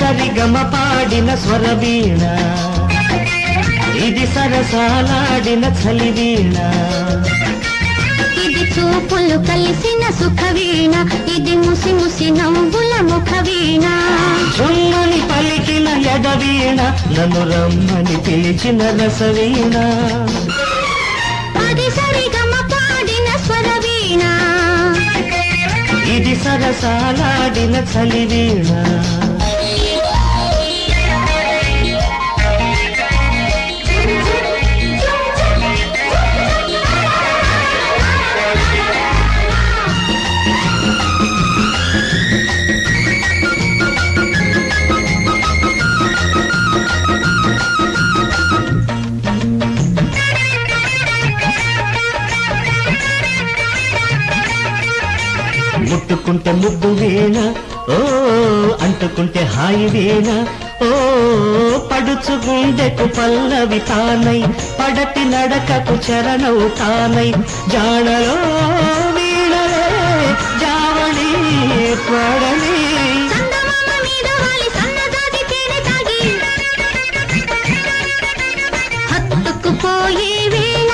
సరిగమ పాడిన స్వరవీణ, ఇది సరసాలాడిన చలివీణ. ఇది చూపులు కలిసిన సుఖవీణ, ఇది ముసి ముసి నవ్వుల ముఖవీణ. చుమ్మని పలికిన ఎడవీణ, నన్ను రమ్మని పిలిచిన రసవీణ. అది సరిగమ పాడిన స్వరవీణ, ఇది సరసాలాడిన చలివీణ. ముట్టుకుంటే ముద్దు వీణ, ఓ అంటుకుంటే హాయి వీణ. ఓ పడుచుగుండెకు పల్లవి తానై, పడటి నడకకు చరణవు తానై. జాడలో వీణలే జావళి పాడని, చందమామ మీద వాలి సన్నజాజి తేనె తాగి హత్తుకుపోయే వేళ,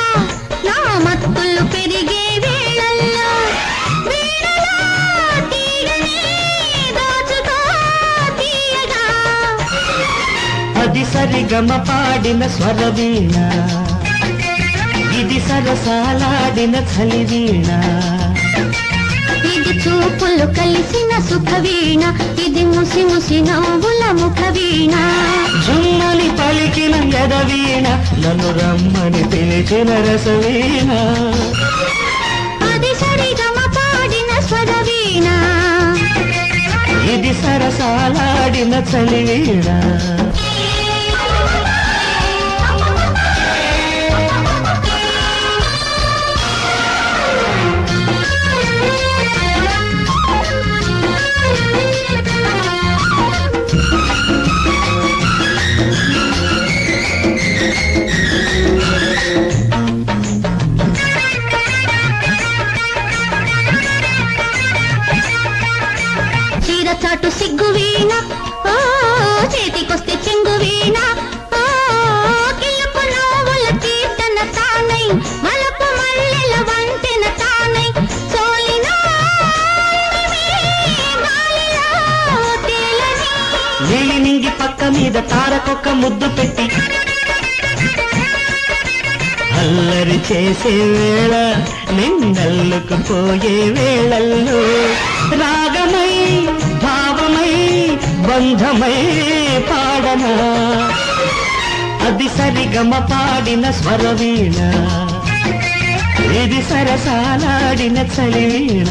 నా మత్తులు పెరిగే వేళల్లో వీణలో తీగని దోచుకో తీయగా. అది సరిగమ పాడిన స్వరవీణ, ఇది సరసాలాడిన చలివీణ. ఇది చూపులు కలిసిన సుఖవీణ, ఇది ముసి ముసి నవ్వుల ముఖవీణ. జుమ్మని పలికిన ఎదవీణ, నన్ను రమ్మని పిలిచిన రసవీణ. అది సరిగమ పాడిన స్వరవీణ, ఇది సరసాలాడిన చలివీణ. చాటు సిగ్గు వీణ, ఓ చేతికొస్తే చెంగు వీణ. ఓ కిలుపు నవ్వుల కీర్తన తానై, వలపు మల్లెల వంతెన తానై. సోలిన గాలిలో తేలని, నీలి నింగి పక్క మీద తారకొక్క ముద్దు పెట్టి అల్లరి చేసే వేళ, నిన్నల్లుకుపోయే వేళల్లో రాగమై భావమై బంధమై పాడనా. అది సరిగమ పాడిన స్వరవీణ, ఇది సరసాలాడిన చలివీణ.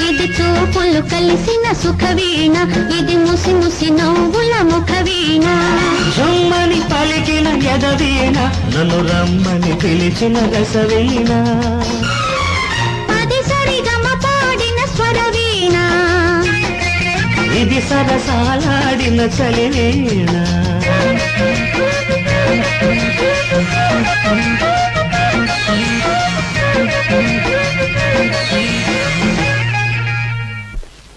ఇది చూపులు కలిసిన సుఖవీణ, ఇది ముసి ముసి నవ్వుల ముఖవీణ. జుమ్మని పలికిన ఎదవీణ, నన్ను రమ్మని పిలిచిన రసవీణ. అది సరిగమ పాడిన స్వరవీణ, ఇది సరసాలాడిన చలివీణ.